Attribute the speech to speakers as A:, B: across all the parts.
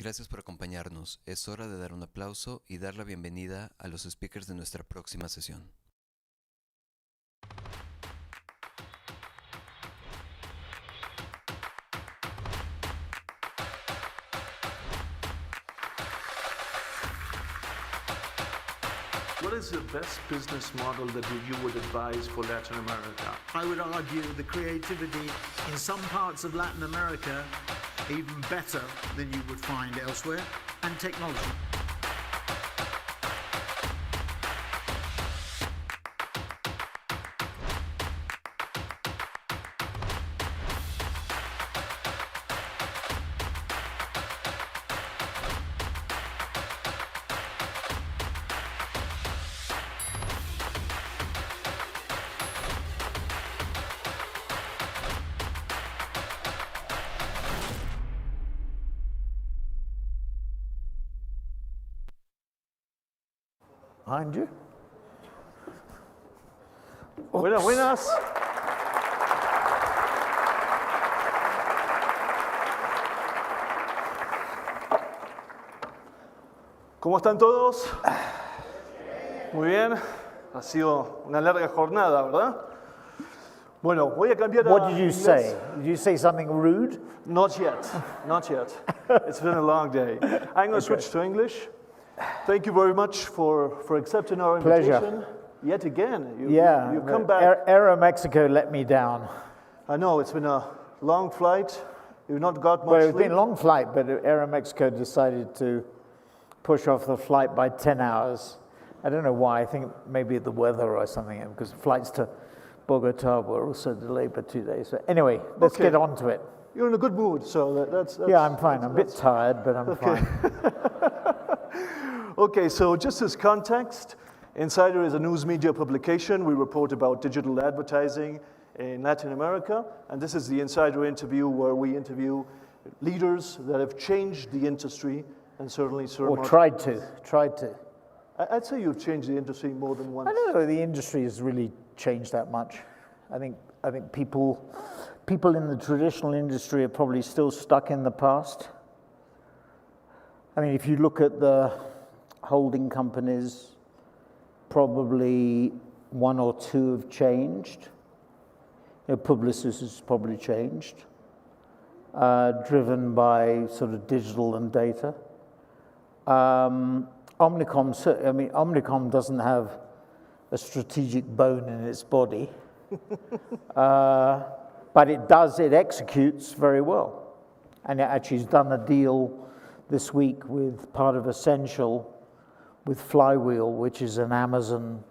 A: Gracias por acompañarnos. Es hora de dar un aplauso y dar la bienvenida a los speakers de nuestra próxima sesión.
B: What is the best business model that you would advise for Latin America?
C: I would argue the creativity in some parts of Latin America even better than you would find elsewhere, and technology.
D: Behind you.
B: Buenas, buenas. ¿Cómo están todos? Muy bien. Ha sido una larga jornada, ¿verdad? Bueno, voy a cambiar a
D: What did you
B: inglés.
D: say? Did you say something rude?
B: Not yet, not yet. It's been a long day. I'm going to switch to English. Thank you very much for accepting our
D: Pleasure.
B: invitation. Yet again, you come
D: but
B: back.
D: Aero-Mexico let me down.
B: I know, it's been a long flight. You've not got much
D: Well, it's
B: sleep.
D: been a long flight, but Aero-Mexico decided to push off the flight by 10 hours. I don't know why. I think maybe the weather or something, because flights to Bogota were also delayed by 2 days. So anyway, let's
B: Okay.
D: get on to it.
B: You're in a good mood, so that's
D: Yeah, I'm fine. I'm a bit tired, but I'm fine.
B: Okay, so just as context, Insider is a news media publication. We report about digital advertising in Latin America, and this is the Insider interview where we interview leaders that have changed the industry and certainly
D: Or tried to.
B: I'd say you've changed the industry more than once.
D: I don't know the industry has really changed that much. I think people in the traditional industry are probably still stuck in the past. I mean, if you look at the holding companies, probably one or two have changed. Publicis has probably changed, driven by sort of digital and data. Omnicom doesn't have a strategic bone in its body, but it executes very well. And it actually has done a deal this week with part of Essential with Flywheel, which is an Amazon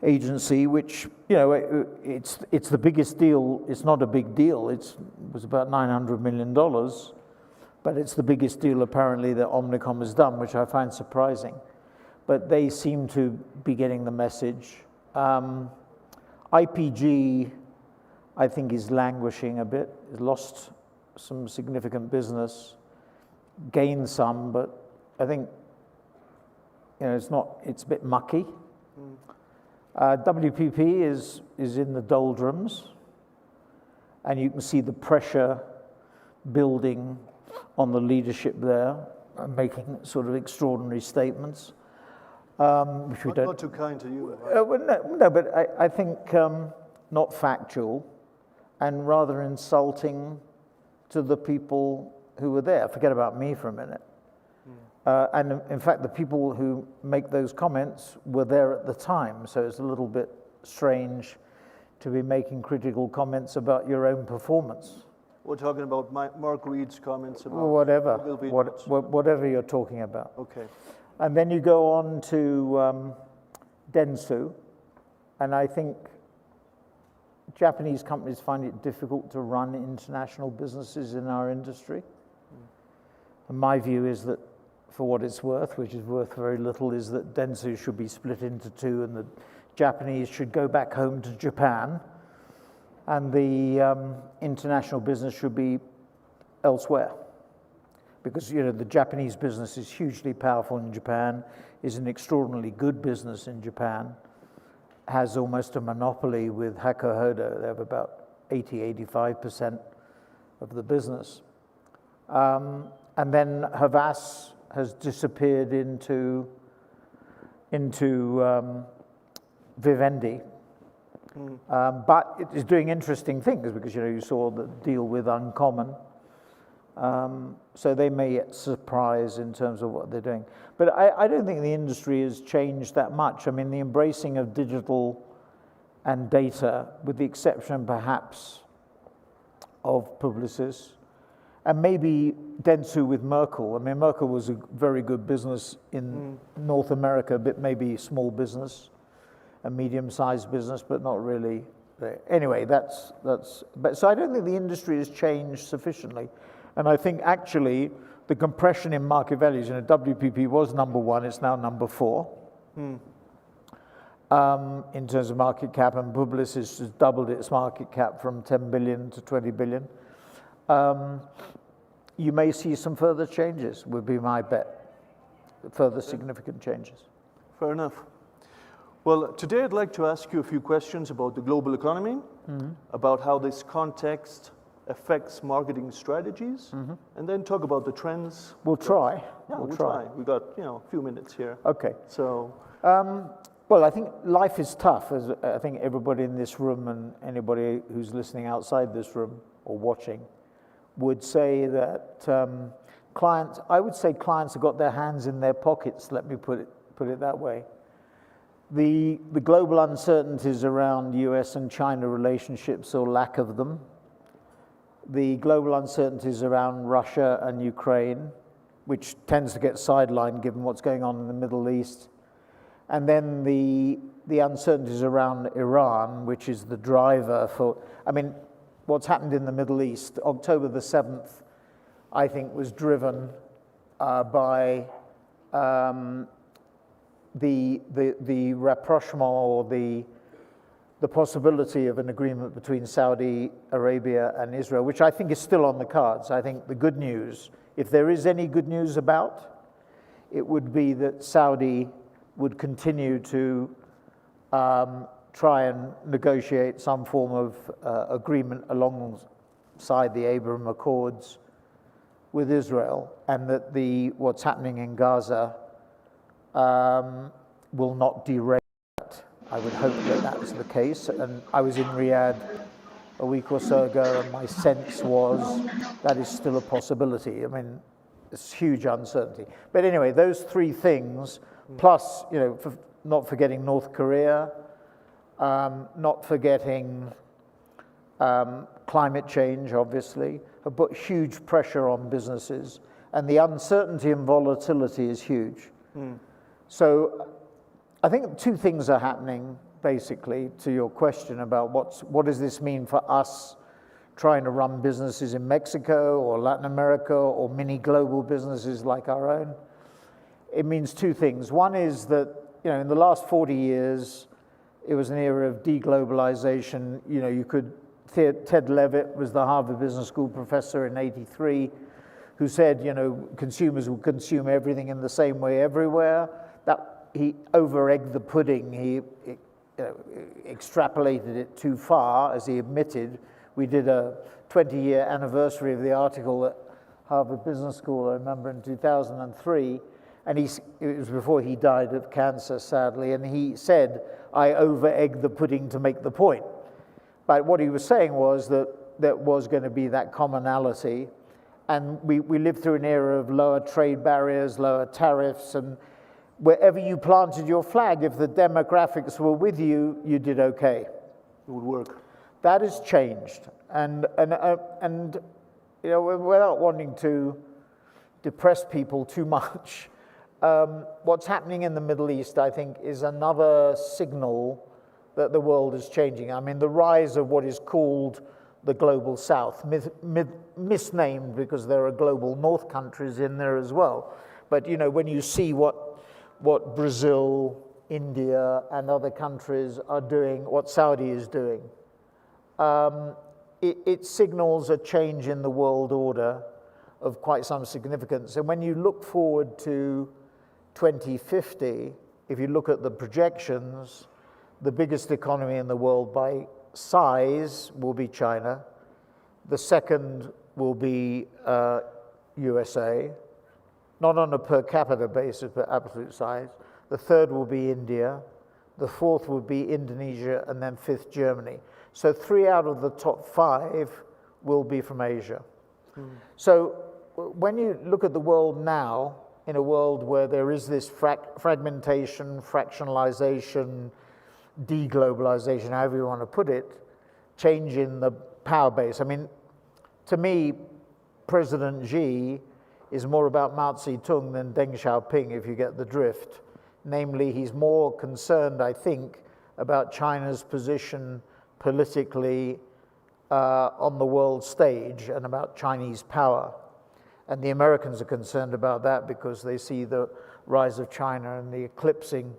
D: agency, which, it's the biggest deal. It's not a big deal. It was about $900 million, but it's the biggest deal apparently that Omnicom has done, which I find surprising. But they seem to be getting the message. IPG, I think, is languishing a bit. It's lost some significant business, gained some, but I think it's a bit mucky. WPP is in the doldrums, and you can see the pressure building on the leadership there, making sort of extraordinary statements, which we don't.
B: Not too kind to you.
D: No, but I think not factual, and rather insulting to the people who were there. Forget about me for a minute. And in fact, the people who make those comments were there at the time, so it's a little bit strange to be making critical comments about your own performance.
B: We're talking about Mark Reed's comments about
D: Whatever you're talking about.
B: Okay.
D: And then you go on to Dentsu, and I think Japanese companies find it difficult to run international businesses in our industry. And my view is that, for what it's worth, which is worth very little, is that Dentsu should be split into two, and the Japanese should go back home to Japan, and the international business should be elsewhere. Because the Japanese business is hugely powerful in Japan, is an extraordinarily good business in Japan, has almost a monopoly with Hakuhodo. They have about 80-85% of the business. And then Havas has disappeared into Vivendi. But it is doing interesting things because, you saw the deal with Uncommon. So they may surprise in terms of what they're doing. But I don't think the industry has changed that much. I mean, the embracing of digital and data, with the exception perhaps of Publicis, and maybe Dentsu with Merkle. I mean, Merkle was a very good business in North America, but maybe small business, a medium-sized business, but not really. Anyway, but so I don't think the industry has changed sufficiently. And I think actually the compression in market values, WPP was number 1, it's now number 4 in terms of market cap, and Publicis has doubled its market cap from 10 billion to 20 billion. You may see some further changes, would be my bet, further significant changes.
B: Fair enough. Well, today I'd like to ask you a few questions about the global economy, about how this context affects marketing strategies, and then talk about the trends.
D: We'll try.
B: Yeah, we'll try. We've got a few minutes here.
D: Okay.
B: So,
D: well, I think life is tough, as I think everybody in this room and anybody who's listening outside this room or watching would say that I would say clients have got their hands in their pockets, let me put it that way. The global uncertainties around US and China relationships or lack of them, the global uncertainties around Russia and Ukraine, which tends to get sidelined given what's going on in the Middle East, and then the uncertainties around Iran, which is the driver for, what's happened in the Middle East. October the 7th, I think, was driven by the rapprochement or the possibility of an agreement between Saudi Arabia and Israel, which I think is still on the cards. I think the good news, if there is any good news about, it would be that Saudi would continue to try and negotiate some form of agreement alongside the Abraham Accords with Israel, and that what's happening in Gaza will not derail that. I would hope that that's the case. And I was in Riyadh a week or so ago, and my sense was that is still a possibility. It's huge uncertainty. But anyway, those three things, plus, not forgetting North Korea, not forgetting climate change, obviously, have put huge pressure on businesses, and the uncertainty and volatility is huge. So I think two things are happening, basically, to your question about what does this mean for us trying to run businesses in Mexico or Latin America or mini global businesses like our own. It means two things. One is that, in the last 40 years, it was an era of deglobalization. Ted Levitt was the Harvard Business School professor in '83 who said, consumers will consume everything in the same way everywhere. That he over-egged the pudding. He extrapolated it too far, as he admitted. We did a 20-year anniversary of the article at Harvard Business School, I remember, in 2003. And it was before he died of cancer, sadly, and he said, I over-egged the pudding to make the point. But what he was saying was that there was going to be that commonality, and we lived through an era of lower trade barriers, lower tariffs, and wherever you planted your flag, if the demographics were with you, you did okay.
B: It would work.
D: That has changed, and without wanting to depress people too much, what's happening in the Middle East, I think, is another signal that the world is changing. The rise of what is called the Global South, misnamed because there are global North countries in there as well. But, when you see what Brazil, India, and other countries are doing, what Saudi is doing, it signals a change in the world order of quite some significance. And when you look forward to 2050, if you look at the projections, the biggest economy in the world by size will be China. The second will be USA, not on a per capita basis, but absolute size. The third will be India. The fourth would be Indonesia, and then fifth, Germany. So 3 out of the top 5 will be from Asia. So when you look at the world now, in a world where there is this fragmentation, fractionalization, deglobalization, however you want to put it, change in the power base. I mean, to me, President Xi is more about Mao Zedong than Deng Xiaoping, if you get the drift. Namely, he's more concerned, I think, about China's position politically on the world stage and about Chinese power. And the Americans are concerned about that because they see the rise of China and the eclipsing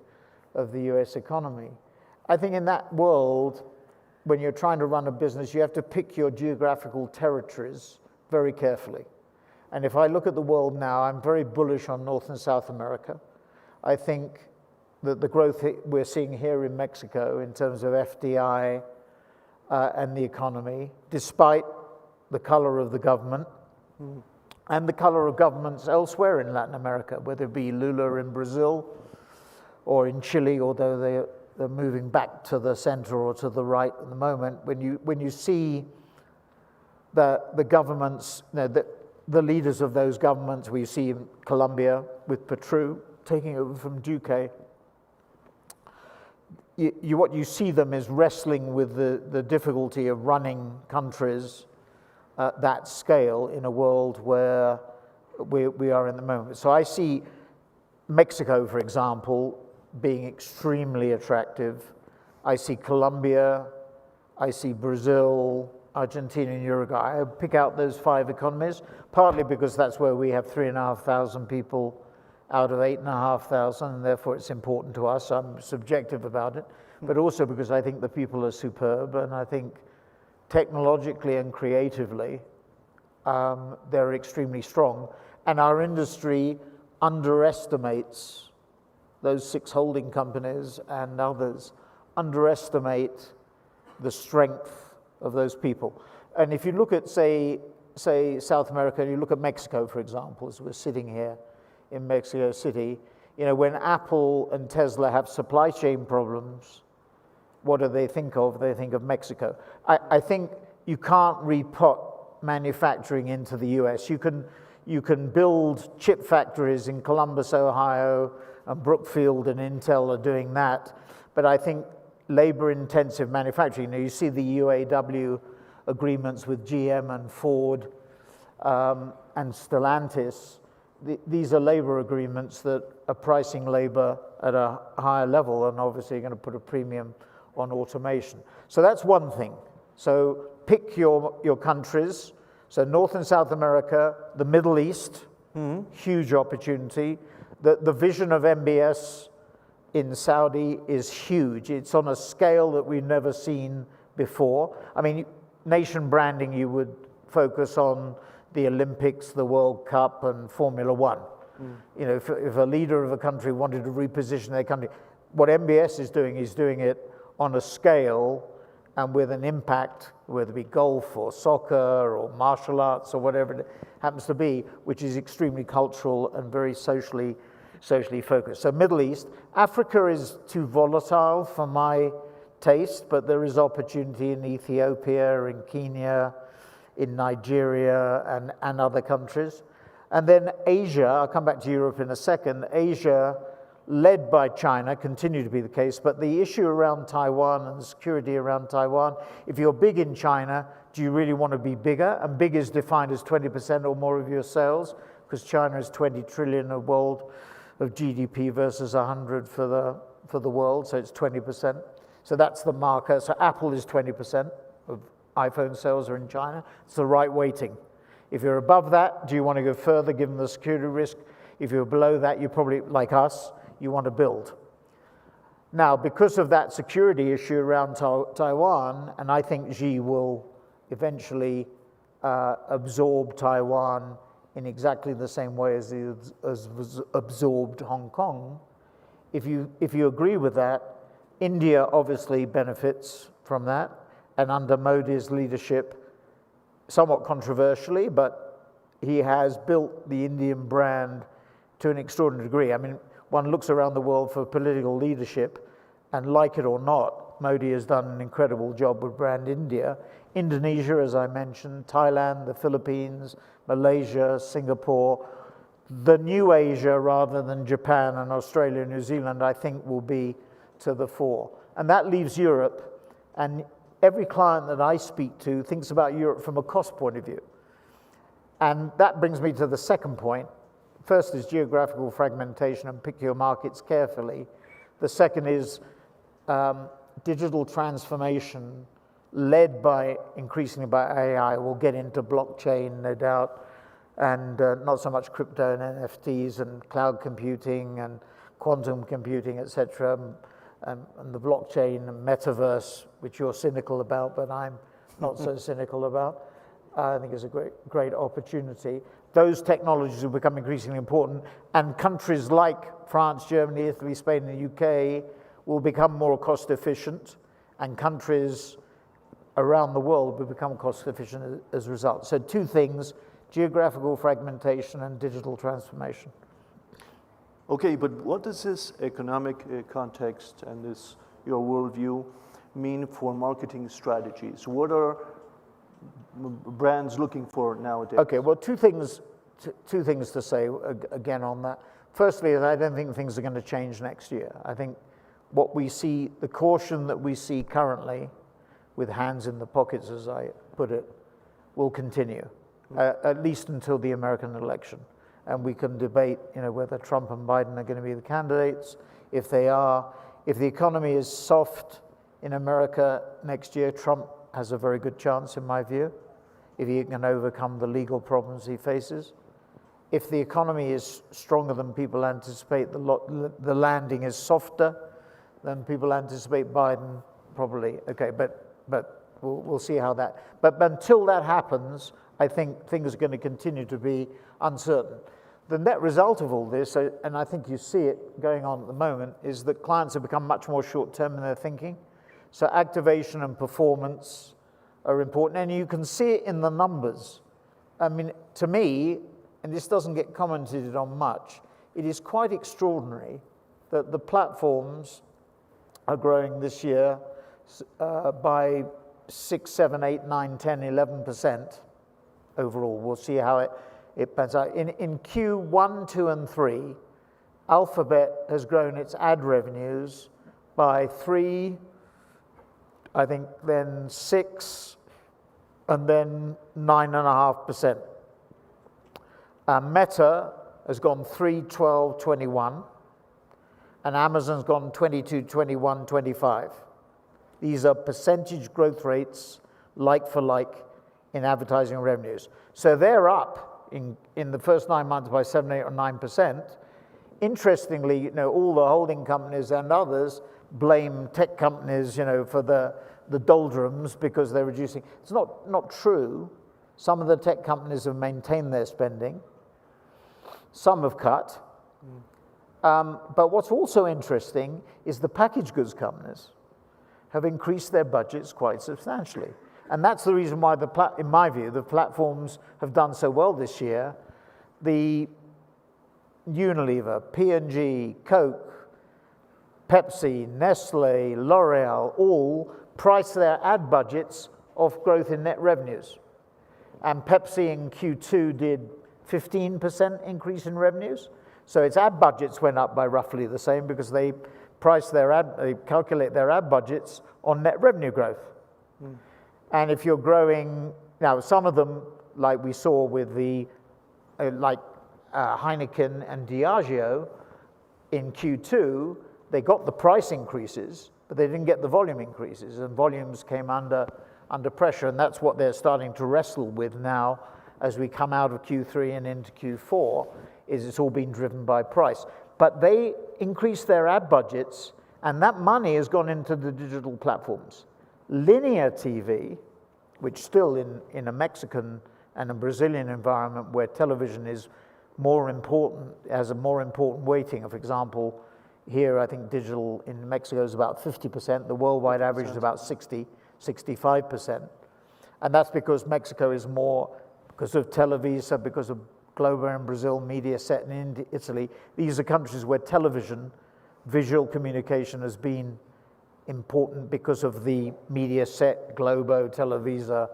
D: of the US economy. I think in that world, when you're trying to run a business, you have to pick your geographical territories very carefully. And if I look at the world now, I'm very bullish on North and South America. I think that the growth we're seeing here in Mexico in terms of FDI and the economy, despite the color of the government and the color of governments elsewhere in Latin America, whether it be Lula in Brazil or in Chile, although they're moving back to the center or to the right at the moment. When you see the governments, the leaders of those governments, we see in Colombia with Petru taking over from Duque, what you see them is wrestling with the difficulty of running countries at that scale in a world where we are in the moment. So I see Mexico, for example, being extremely attractive. I see Colombia, I see Brazil, Argentina, and Uruguay. I pick out those 5 economies, partly because that's where we have 3,500 people out of 8,500, and therefore it's important to us. I'm subjective about it, but also because I think the people are superb, and I think technologically and creatively they're extremely strong. And our industry underestimates, those 6 holding companies and others underestimate the strength of those people. And if you look at, say South America, and you look at Mexico, for example, as we're sitting here in Mexico City, when Apple and Tesla have supply chain problems, what do they think of? They think of Mexico. I think you can't repot manufacturing into the US. You can build chip factories in Columbus, Ohio, and Brookfield and Intel are doing that. But I think labor-intensive manufacturing, you see the UAW agreements with GM and Ford and Stellantis. These are labor agreements that are pricing labor at a higher level, and obviously you're going to put a premium on automation. So that's one thing. So pick your countries. So North and South America, the Middle East, huge opportunity. The vision of MBS in Saudi is huge. It's on a scale that we've never seen before. I mean, nation branding, you would focus on the Olympics, the World Cup, and Formula One. If a leader of a country wanted to reposition their country, what MBS is doing it on a scale and with an impact, whether it be golf or soccer or martial arts or whatever it happens to be, which is extremely cultural and very socially focused. So Middle East. Africa is too volatile for my taste, but there is opportunity in Ethiopia, in Kenya, in Nigeria, and other countries. And then Asia, I'll come back to Europe in a second. Asia, led by China, continue to be the case, but the issue around Taiwan and the security around Taiwan, if you're big in China, do you really want to be bigger? And big is defined as 20% or more of your sales, because China is 20 trillion of GDP versus 100 for the world, so it's 20%. So that's the marker. So Apple is 20% of iPhone sales are in China. It's the right weighting. If you're above that, do you want to go further given the security risk? If you're below that, you probably, like us, you want to build. Now, because of that security issue around Taiwan, and I think Xi will eventually absorb Taiwan in exactly the same way as he has absorbed Hong Kong, if you agree with that, India obviously benefits from that, and under Modi's leadership, somewhat controversially, but he has built the Indian brand to an extraordinary degree. I mean, one looks around the world for political leadership, and like it or not, Modi has done an incredible job with brand India. Indonesia, as I mentioned, Thailand, the Philippines, Malaysia, Singapore. The new Asia, rather than Japan and Australia and New Zealand, I think will be to the fore. And that leaves Europe, and every client that I speak to thinks about Europe from a cost point of view. And that brings me to the second point. First is geographical fragmentation and pick your markets carefully. The second is digital transformation led increasingly by AI. We'll get into blockchain, no doubt, and not so much crypto and NFTs and cloud computing and quantum computing, etc., and the blockchain and metaverse, which you're cynical about, but I'm not so cynical about. I think it's a great opportunity. Those technologies will become increasingly important, and countries like France, Germany, Italy, Spain, and the UK will become more cost efficient, and countries around the world will become cost efficient as a result. So two things: geographical fragmentation and digital transformation.
B: Okay, but what does this economic context and this your worldview mean for marketing strategies? What are brands looking for nowadays?
D: Okay, well, two things to say again on that. Firstly, I don't think things are going to change next year. I think what we see, the caution that we see currently, with hands in the pockets, as I put it, will continue, at least until the American election. And we can debate, whether Trump and Biden are going to be the candidates. If they are, if the economy is soft in America next year, Trump has a very good chance, in my view, if he can overcome the legal problems he faces. If the economy is stronger than people anticipate, the landing is softer than people anticipate, Biden probably, okay, but we'll see how that, but until that happens, I think things are going to continue to be uncertain. The net result of all this, and I think you see it going on at the moment, is that clients have become much more short-term in their thinking. So activation and performance are important, and you can see it in the numbers. I mean, to me, and this doesn't get commented on much, it is quite extraordinary that the platforms are growing this year by 6, 7, 8, 9, 10, 11% overall. We'll see how it pans out. In Q1, 2, and 3, Alphabet has grown its ad revenues by 3, I think then 6, and then 9.5%. Meta has gone 3, 12, 21, and Amazon's gone 22, 21, 25. These are percentage growth rates, like for like, in advertising revenues. So they're up in the first 9 months by 7, 8, or 9%. Interestingly, all the holding companies and others blame tech companies, for the doldrums because they're reducing. It's not true. Some of the tech companies have maintained their spending. Some have cut. But what's also interesting is the packaged goods companies have increased their budgets quite substantially. And that's the reason why, in my view, the platforms have done so well this year. The Unilever, P&G, Coke, Pepsi, Nestle, L'Oreal, all price their ad budgets off growth in net revenues. And Pepsi in Q2 did 15% increase in revenues. So its ad budgets went up by roughly the same because they calculate their ad budgets on net revenue growth. And if you're growing, now some of them, like we saw with the, Heineken and Diageo in Q2, they got the price increases, but they didn't get the volume increases, and volumes came under pressure, and that's what they're starting to wrestle with now as we come out of Q3 and into Q4, is it's all being driven by price. But they increased their ad budgets, and that money has gone into the digital platforms. Linear TV, which still in a Mexican and a Brazilian environment where television is more important, has a more important weighting. For example, here I think digital in Mexico is about 50%, the worldwide average is about 60, 65%. And that's because Mexico is more because of Televisa, because of Globo in Brazil, Mediaset in Italy. These are countries where television, visual communication has been important because of the Mediaset, Globo, Televisa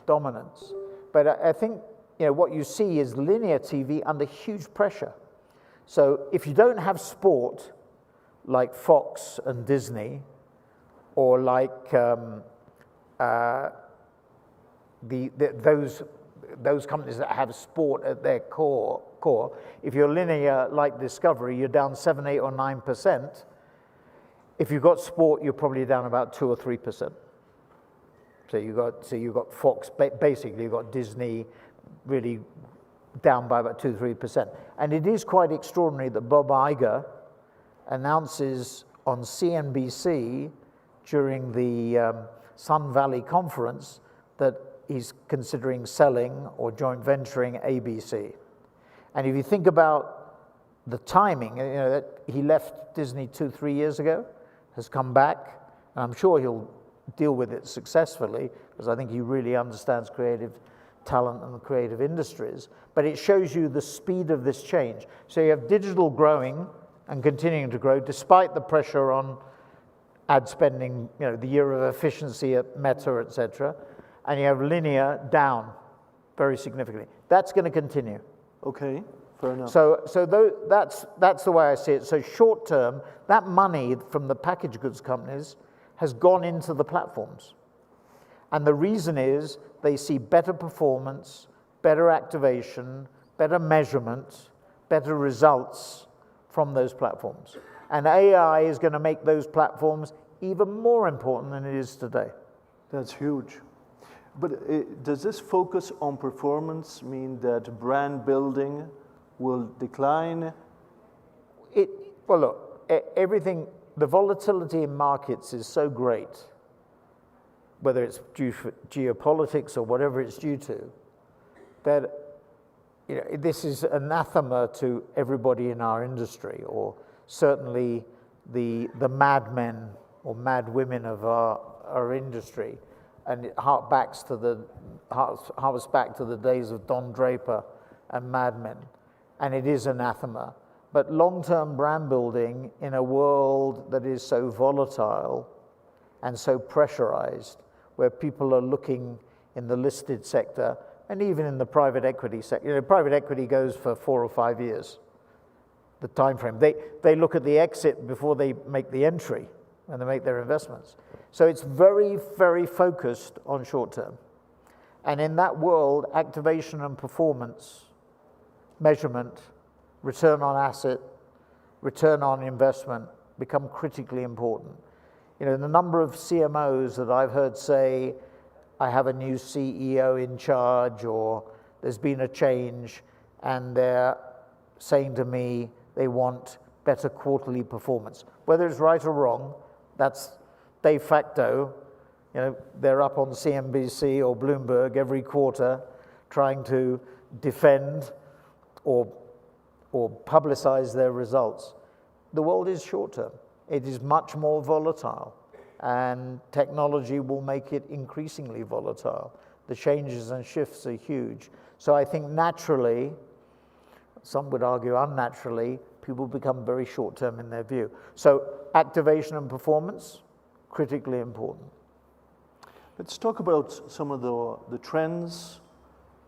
D: dominance. But I think what you see is linear TV under huge pressure. So if you don't have sport like Fox and Disney, or like those companies that have sport at their core, if you're linear like Discovery, you're down 7, 8, or 9%. If you've got sport, you're probably down about 2 or 3%. So you've got Fox, basically you've got Disney really down by about 2 or 3%. And it is quite extraordinary that Bob Iger announces on CNBC during the Sun Valley conference that he's considering selling or joint venturing ABC. And if you think about the timing, that he left Disney 2-3 years ago, has come back, and I'm sure he'll deal with it successfully, because I think he really understands creative talent and the creative industries. But it shows you the speed of this change. So you have digital growing and continuing to grow, despite the pressure on ad spending, the year of efficiency at Meta, et cetera, and you have linear down very significantly. That's going to continue.
B: Okay, fair enough.
D: That's the way I see it. So short term, that money from the packaged goods companies has gone into the platforms. And the reason is they see better performance, better activation, better measurement, better results from those platforms. And AI is going to make those platforms even more important than it is today.
B: That's huge. But does this focus on performance mean that brand building will decline?
D: Well, look, everything, the volatility in markets is so great, whether it's due to geopolitics or whatever it's due to, that this is anathema to everybody in our industry, or certainly the madmen or mad women of our industry. And it harks back to the days of Don Draper and Mad Men. And it is anathema. But long-term brand building in a world that is so volatile and so pressurized, where people are looking in the listed sector and even in the private equity sector. Private equity goes for 4 or 5 years, the time frame. They look at the exit before they make the entry when they make their investments. So it's very, very focused on short term. And in that world, activation and performance, measurement, return on asset, return on investment become critically important. The number of CMOs that I've heard say, I have a new CEO in charge, or there's been a change, and they're saying to me they want better quarterly performance. Whether it's right or wrong, that's de facto. They're up on CNBC or Bloomberg every quarter trying to defend or publicize their results. The world is short term. It is much more volatile, and technology will make it increasingly volatile. The changes and shifts are huge. So I think naturally, some would argue unnaturally, people become very short term in their view. So activation and performance, critically important.
B: Let's talk about some of the trends,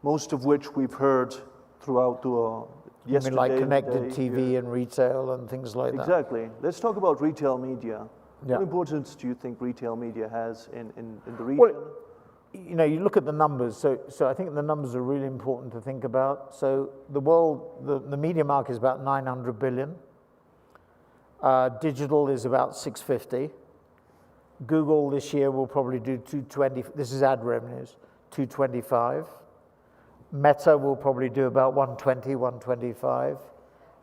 B: most of which we've heard throughout the yesterday.
D: Like connected
B: today,
D: TV and retail and things like that.
B: Exactly. Let's talk about retail media.
D: Yeah.
B: What importance do you think retail media has in the region?
D: Well, you look at the numbers. So I think the numbers are really important to think about. So the world, the media market is about 900 billion. Digital is about 650. Google this year will probably do 220. This is ad revenues, 225. Meta will probably do about 120, 125.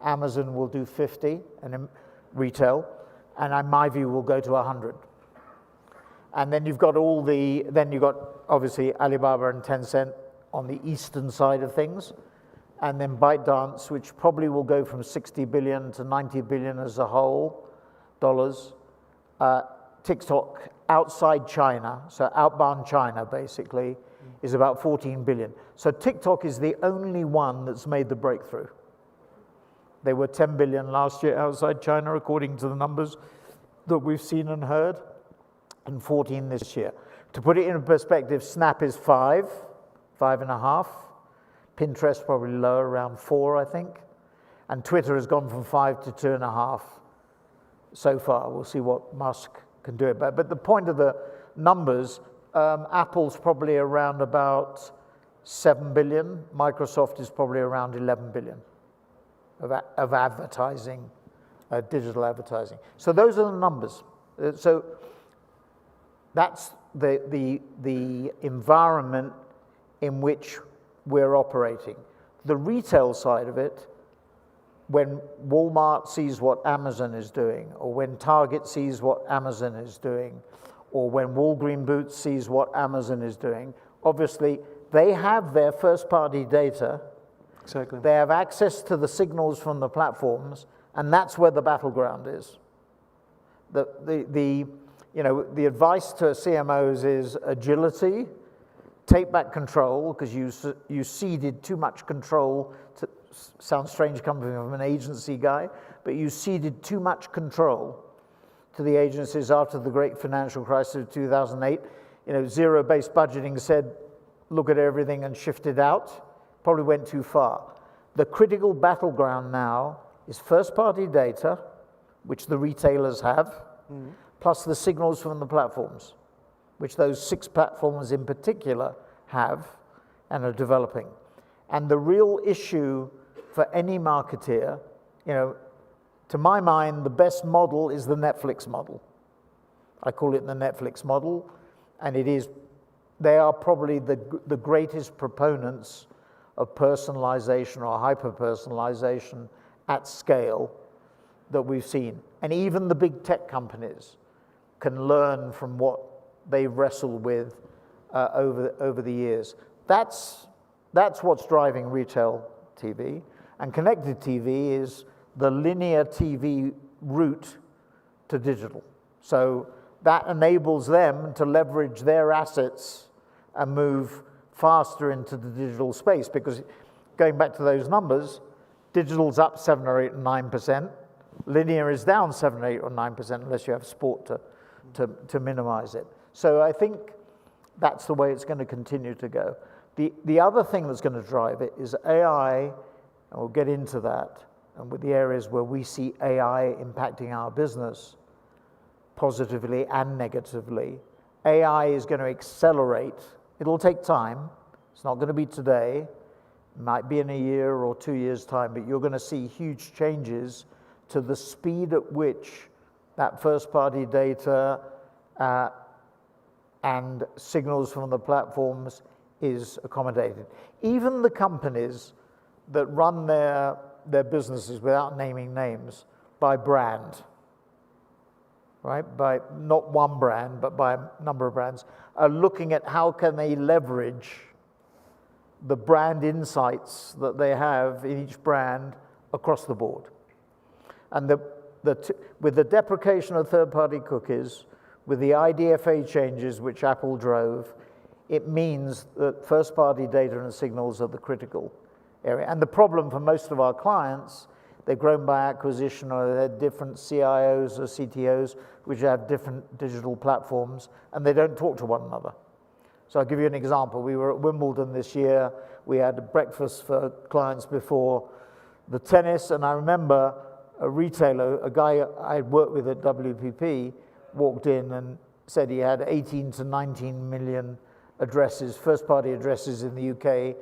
D: Amazon will do 50, and in retail, and in my view will go to 100. And then you've got obviously Alibaba and Tencent on the eastern side of things, and then ByteDance, which probably will go from 60 billion to 90 billion as a whole dollars. TikTok outside China, so outbound China basically, is about 14 billion. So TikTok is the only one that's made the breakthrough. They were 10 billion last year outside China, according to the numbers that we've seen and heard, and 14 this year. To put it in perspective, Snap is 5.5. Pinterest probably lower, around 4, I think. And Twitter has gone from 5 to 2.5 so far. We'll see what Musk can do it. But the point of the numbers, Apple's probably around about 7 billion. Microsoft is probably around 11 billion of advertising, digital advertising. So those are the numbers. So that's the environment in which we're operating. The retail side of it, when Walmart sees what Amazon is doing, or when Target sees what Amazon is doing, or when Walgreen Boots sees what Amazon is doing, obviously they have their first-party data.
B: Exactly.
D: They have access to the signals from the platforms, and that's where the battleground is. The advice to CMOs is agility, take back control, because you ceded too much control. Sounds strange coming from an agency guy, but you ceded too much control to the agencies after the great financial crisis of 2008. Zero-based budgeting said, look at everything and shift it out. Probably went too far. The critical battleground now is first-party data, which the retailers have, plus the signals from the platforms, which those 6 platforms in particular have and are developing. And the real issue for any marketeer, to my mind, the best model is the Netflix model. I call it the Netflix model, and they are probably the greatest proponents of personalization or hyper-personalization at scale that we've seen. And even the big tech companies can learn from what they wrestle with over the years. That's what's driving retail TV. And connected TV is the linear TV route to digital. So that enables them to leverage their assets and move faster into the digital space, because going back to those numbers, digital's up 7 or 8 or 9%. Linear is down 7 or 8 or 9% unless you have sport to minimize it. So I think that's the way it's going to continue to go. The other thing that's going to drive it is AI, and we'll get into that, and with the areas where we see AI impacting our business positively and negatively. AI is going to accelerate. It'll take time. It's not going to be today. It might be in a year or 2 years' time, but you're going to see huge changes to the speed at which that first-party data and signals from the platforms is accommodated. Even the companies that run their businesses, without naming names, by brand, right? By not one brand, but by a number of brands, are looking at how can they leverage the brand insights that they have in each brand across the board. And with the deprecation of third-party cookies, with the IDFA changes which Apple drove, it means that first-party data and signals are the critical area. And the problem for most of our clients, they've grown by acquisition, or they had different CIOs or CTOs which have different digital platforms, and they don't talk to one another. So I'll give you an example. We were at Wimbledon this year. We had a breakfast for clients before the tennis, and I remember a retailer, a guy I'd worked with at WPP, walked in and said he had 18 to 19 million addresses, first-party addresses in the UK,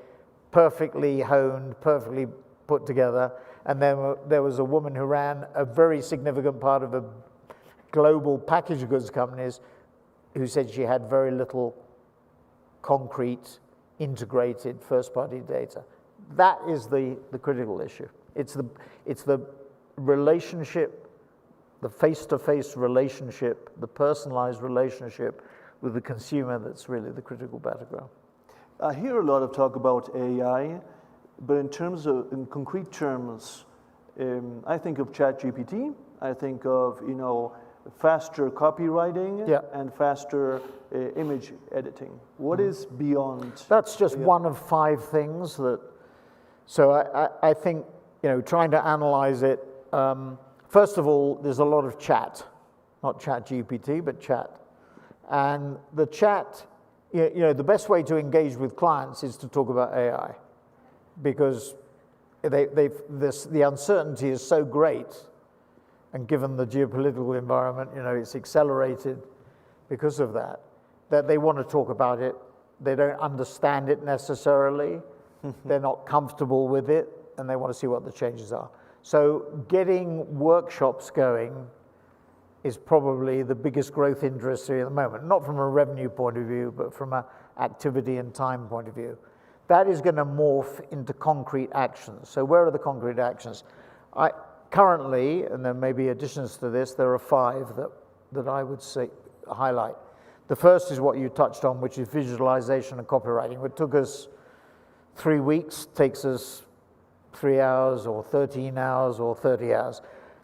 D: perfectly honed, perfectly put together. And then there was a woman who ran a very significant part of a global packaged goods companies who said she had very little concrete, integrated first-party data. That is the critical issue. It's the relationship, the face-to-face relationship, the personalized relationship with the consumer that's really the critical battleground.
B: I hear a lot of talk about AI, but in concrete terms, I think of ChatGPT. I think of faster copywriting
D: Yeah.
B: and faster image editing. What is beyond?
D: That's just one of 5 things that, so I think, trying to analyze it, first of all, there's a lot of chat, not chat GPT, but chat. And the chat, the best way to engage with clients is to talk about AI, because the uncertainty is so great, and given the geopolitical environment, it's accelerated because of that they want to talk about it. They don't understand it necessarily. They're not comfortable with it, and they want to see what the changes are. So getting workshops going is probably the biggest growth industry at the moment, not from a revenue point of view, but from an activity and time point of view. That is going to morph into concrete actions. So where are the concrete actions? Currently, and there may be additions to this, there are 5 that I would say highlight. The first is what you touched on, which is visualization and copywriting. It took us 3 weeks, takes us 3 hours or 13 hours or 30 hours.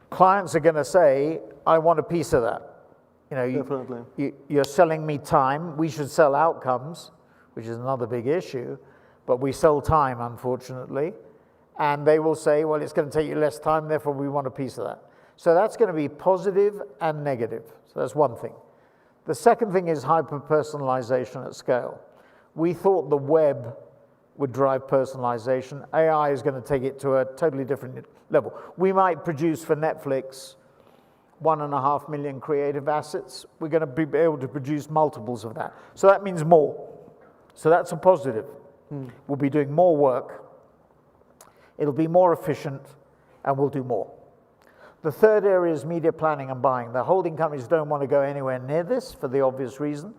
D: Clients are going to say, I want a piece of that.
B: Definitely.
D: You're selling me time. We should sell outcomes, which is another big issue, but we sell time, unfortunately. And they will say, well, it's going to take you less time, therefore we want a piece of that. So that's going to be positive and negative. So that's one thing. The second thing is hyper-personalization at scale. We thought the web would drive personalization. AI is going to take it to a totally different level. We might produce for Netflix 1.5 million creative assets. We're going to be able to produce multiples of that. So that means more. So that's a positive. We'll be doing more work. It'll be more efficient, and we'll do more. The third area is media planning and buying. The holding companies don't want to go anywhere near this for the obvious reason,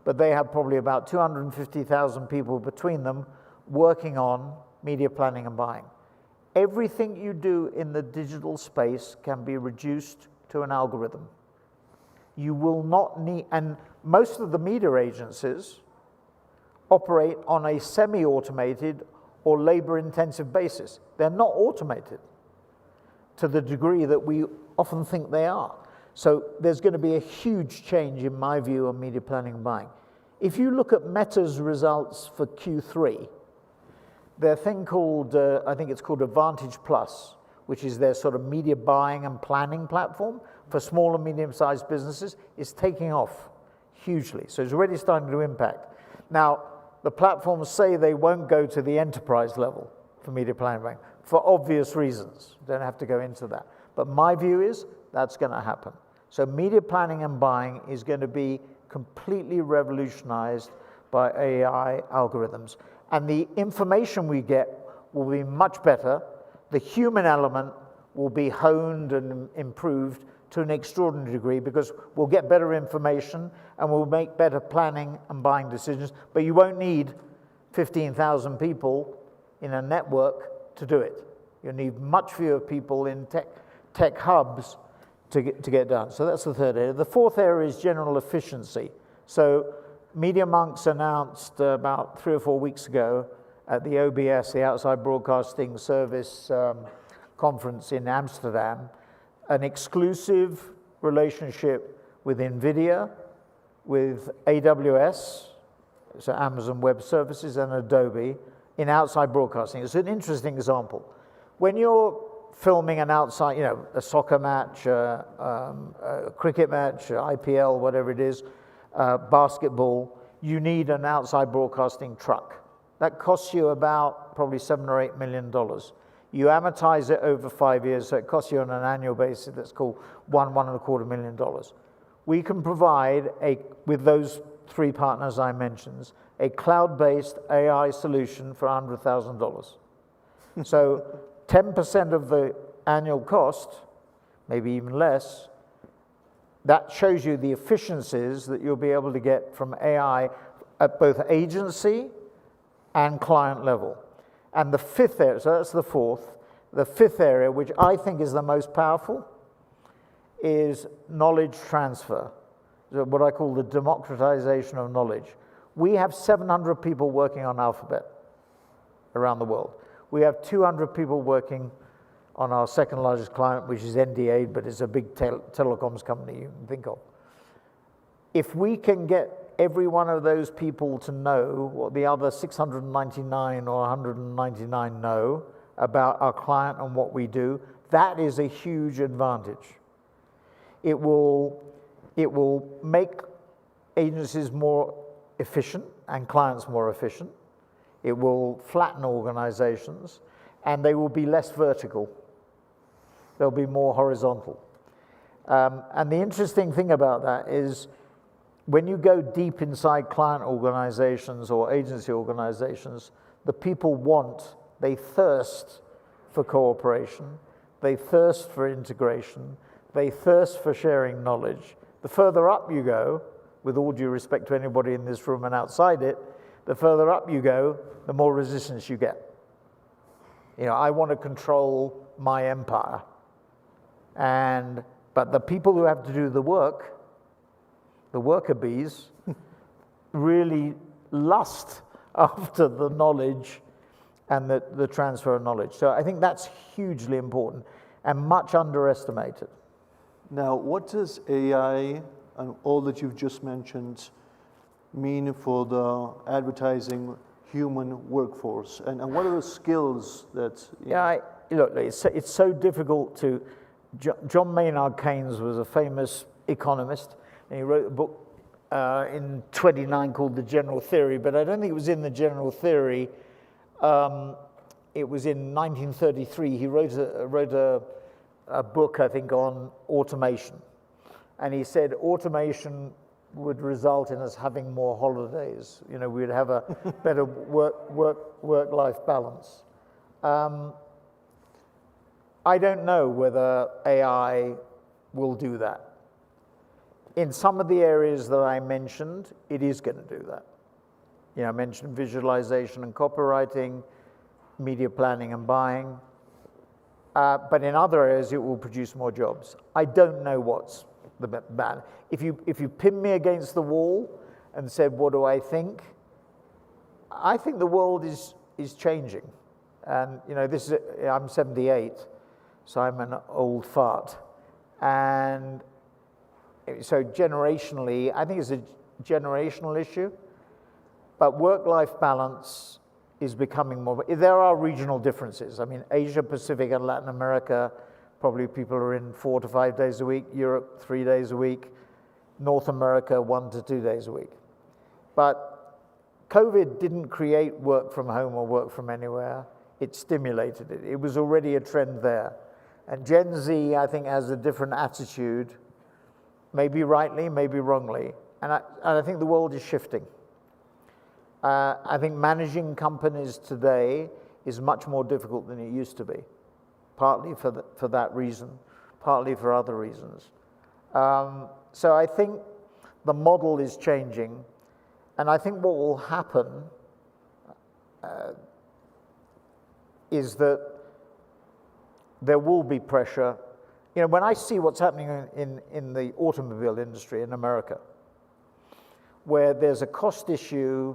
D: but they have probably about 250,000 people between them working on media planning and buying. Everything you do in the digital space can be reduced to an algorithm. You will not need, and most of the media agencies operate on a semi-automated or labor-intensive basis. They're not automated to the degree that we often think they are. So there's going to be a huge change, in my view, on media planning and buying. If you look at Meta's results for Q3, their thing called, I think it's called Advantage Plus, which is their sort of media buying and planning platform for small and medium-sized businesses, is taking off hugely. So it's already starting to impact. Now, the platforms say they won't go to the enterprise level for media planning and buying, for obvious reasons. Don't have to go into that. But my view is that's going to happen. So media planning and buying is going to be completely revolutionized by AI algorithms. And the information we get will be much better. The human element will be honed and improved to an extraordinary degree, because we'll get better information and we'll make better planning and buying decisions. But you won't need 15,000 people in a network to do it. You'll need much fewer people in tech hubs to get done. So that's the third area. The fourth area is general efficiency. So Media Monks announced about 3 or 4 weeks ago at the OBS, the Outside Broadcasting Service conference in Amsterdam, an exclusive relationship with NVIDIA, with AWS, so Amazon Web Services, and Adobe in outside broadcasting. It's an interesting example. When you're filming an outside, a soccer match, a cricket match, IPL, whatever it is, basketball, you need an outside broadcasting truck. That costs you about probably $7 or $8 million. You amortize it over 5 years, so it costs you on an annual basis that's called $1.25 million. We can provide, with those 3 partners I mentioned, a cloud-based AI solution for $100,000. So 10% of the annual cost, maybe even less, that shows you the efficiencies that you'll be able to get from AI at both agency and client level. And the fifth area, so that's the fourth, the fifth area, which I think is the most powerful, is knowledge transfer, what I call the democratization of knowledge. We have 700 people working on Alphabet around the world. We have 200 people working on our second largest client, which is NDA, but it's a big telecoms company you can think of. If we can get every one of those people to know what the other 699 or 199 know about our client and what we do, that is a huge advantage. It will make agencies more efficient and clients more efficient. It will flatten organizations, and they will be less vertical. They'll be more horizontal. And the interesting thing about that is when you go deep inside client organizations or agency organizations, the people they thirst for cooperation, they thirst for integration, they thirst for sharing knowledge. The further up you go, with all due respect to anybody in this room and outside it, the further up you go, the more resistance you get. You know, I want to control my empire. But the people who have to do the work, the worker bees, really lust after the knowledge and the transfer of knowledge. So I think that's hugely important and much underestimated.
B: Now, what does AI and all that you've just mentioned mean for the advertising human workforce? And what are the skills that...
D: Look, it's so difficult to... John Maynard Keynes was a famous economist, and he wrote a book in 1929 called The General Theory, but I don't think it was in The General Theory. It was in 1933. He wrote a book, I think, on automation. And he said automation would result in us having more holidays. You know, we'd have a better work-life balance. I don't know whether AI will do that. In some of the areas that I mentioned, it is going to do that. You know, I mentioned visualization and copywriting, media planning and buying. But in other areas, it will produce more jobs. I don't know what's the bad. If you pin me against the wall and said, what do I think? I think the world is changing. And, you know, I'm 78, so I'm an old fart. And so generationally, I think it's a generational issue. But work-life balance is becoming more... There are regional differences. I mean, Asia, Pacific, and Latin America, probably people are in 4 to 5 days a week. Europe, 3 days a week. North America, 1 to 2 days a week. But COVID didn't create work from home or work from anywhere. It stimulated it. It was already a trend there. And Gen Z, I think, has a different attitude, maybe rightly, maybe wrongly. And I think the world is shifting. I think managing companies today is much more difficult than it used to be, partly for that reason, partly for other reasons. So I think the model is changing, and I think what will happen is that there will be pressure. You know, when I see what's happening in the automobile industry in America, where there's a cost issue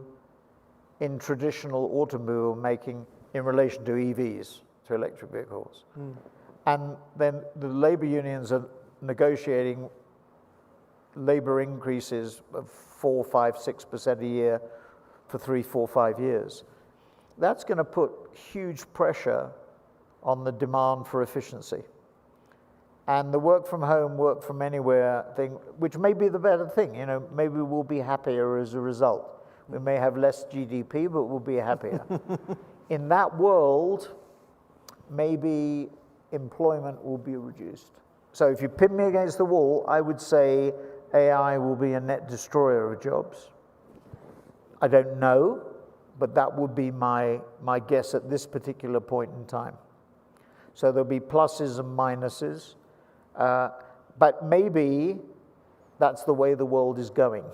D: in traditional automobile making in relation to EVs, to electric vehicles. And then the labor unions are negotiating labor increases of 4, 5, 6% a year for 3, 4, 5 years. That's going to put huge pressure on the demand for efficiency. And the work from home, work from anywhere thing, which may be the better thing, you know, maybe we'll be happier as a result. We may have less GDP, but we'll be happier. In that world, maybe employment will be reduced. So if you pin me against the wall, I would say AI will be a net destroyer of jobs. I don't know, but that would be my guess at this particular point in time. So there'll be pluses and minuses, but maybe that's the way the world is going.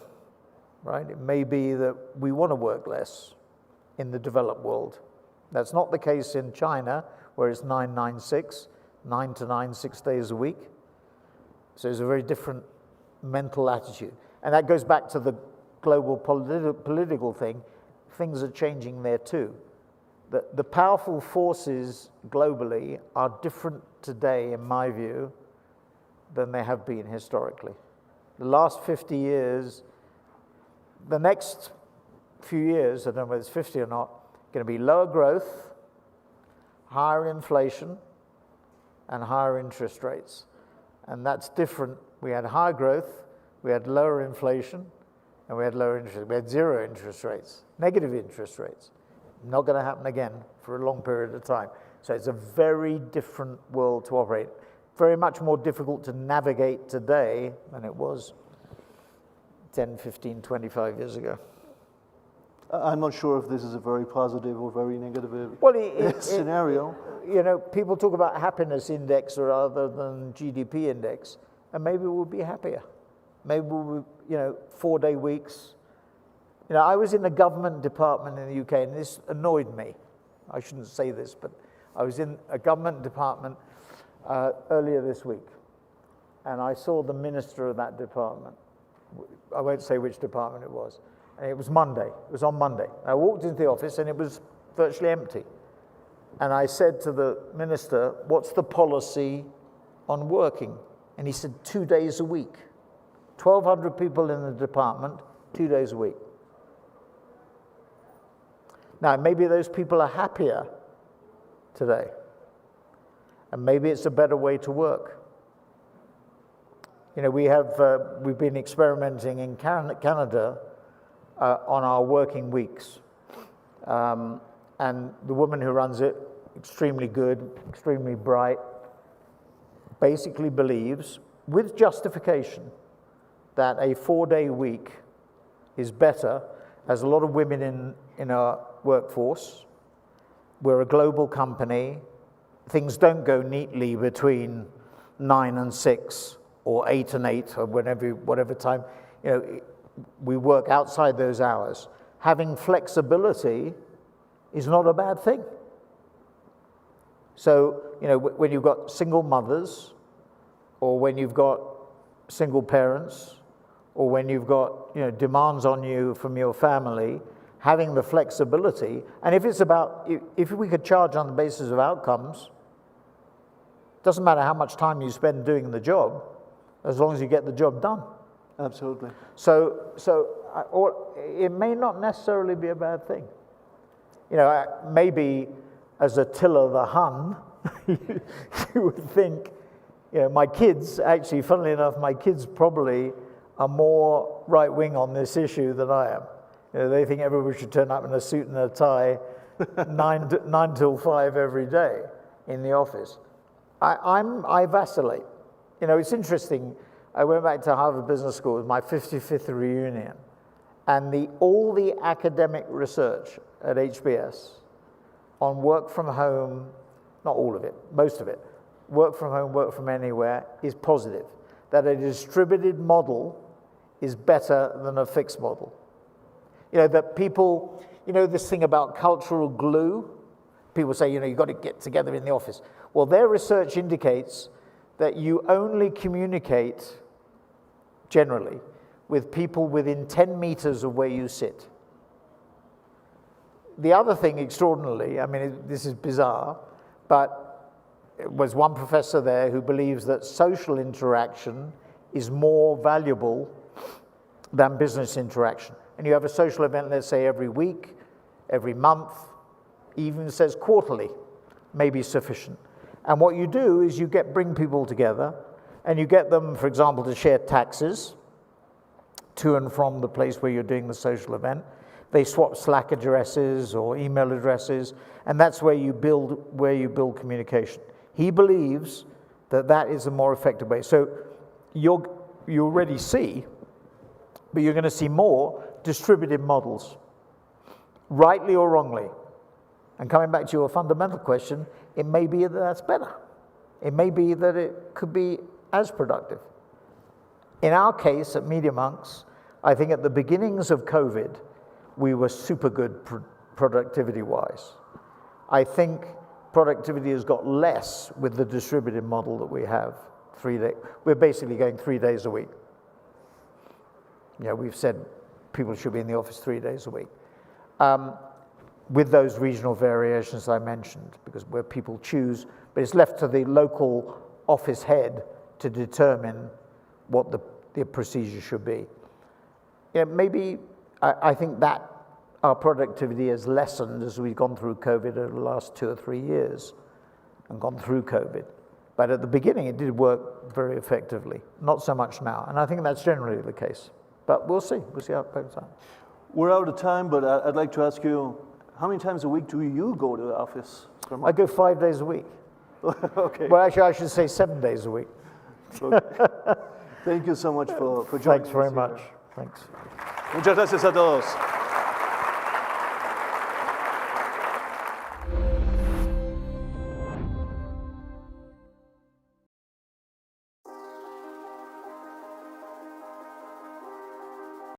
D: Right? It may be that we want to work less in the developed world. That's not the case in China, where it's 9-9-6, 9 to 9, 6 days a week. So it's a very different mental attitude. And that goes back to the global political thing. Things are changing there too. the powerful forces globally are different today, in my view, than they have been historically. The last 50 years, the next few years, I don't know whether it's 50 or not, going to be lower growth, higher inflation, and higher interest rates. And that's different. We had higher growth, we had lower inflation, and we had lower interest. We had zero interest rates, negative interest rates. Not going to happen again for a long period of time. So it's a very different world to operate. Very much more difficult to navigate today than it was 10, 15, 25 years ago.
B: I'm not sure if this is a very positive or very negative scenario.
D: You know, people talk about happiness index rather than GDP index, and maybe we'll be happier. Maybe we'll, 4-day weeks. You know, I was in a government department in the UK, and this annoyed me. I shouldn't say this, but I was in a government department earlier this week, and I saw the minister of that department. I won't say which department it was. And it was Monday. It was on Monday. I walked into the office, and it was virtually empty. And I said to the minister, "What's the policy on working?" And he said, 2 days a week. 1,200 people in the department, 2 days a week. Now, maybe those people are happier today. And maybe it's a better way to work. You know, we've been experimenting in Canada on our working weeks. And the woman who runs it, extremely good, extremely bright, basically believes, with justification, that a 4-day week is better, as a lot of women in our workforce. We're a global company. Things don't go neatly between 9 and 6 or 8 and 8 or whatever time. You know, we work outside those hours. Having flexibility is not a bad thing. So, you know, when you've got single mothers, or when you've got single parents, or when you've got, demands on you from your family, having the flexibility, and if we could charge on the basis of outcomes, doesn't matter how much time you spend doing the job, as long as you get the job done.
B: Absolutely.
D: So it may not necessarily be a bad thing. You know, maybe as Attila the Hun, you would think, my kids, actually, funnily enough, my kids probably are more right-wing on this issue than I am. You know, they think everybody should turn up in a suit and a tie 9 till 5 every day in the office. I vacillate. You know, it's interesting. I went back to Harvard Business School with my 55th reunion, and all the academic research at HBS on work from home, not all of it, most of it, work from home, work from anywhere, is positive. That a distributed model is better than a fixed model. You know, that people, this thing about cultural glue, people say, you've got to get together in the office. Well, their research indicates that you only communicate, generally, with people within 10 meters of where you sit. The other thing, extraordinarily, this is bizarre, but there was one professor there who believes that social interaction is more valuable than business interaction. And you have a social event, let's say, every week, every month, even says quarterly, may be sufficient. And what you do is you bring people together, and you get them, for example, to share taxes to and from the place where you're doing the social event. They swap Slack addresses or email addresses, and that's where you build communication. He believes that is a more effective way. So you already see, but you're going to see more distributed models, rightly or wrongly. And coming back to your fundamental question, it may be that that's better. It may be that it could be as productive. In our case at Media Monks, I think at the beginnings of COVID, we were super good productivity-wise. I think productivity has got less with the distributed model that we have. We're basically going 3 days a week. We've said people should be in the office 3 days a week. with those regional variations I mentioned, because where people choose, but it's left to the local office head to determine what the procedure should be. Yeah, maybe I think that our productivity has lessened as we've gone through COVID over the last 2 or 3 years and gone through COVID. But at the beginning, it did work very effectively, not so much now. And I think that's generally the case. But we'll see. We'll see how it plays out.
B: We're out of time, but I'd like to ask you, how many times a week do you go to the office?
D: I go 5 days a week.
B: Okay.
D: Well, actually, I should say 7 days a week.
B: Okay. Thank you so much for joining us.
D: Thanks very much. Thanks.
B: Muchas gracias a todos.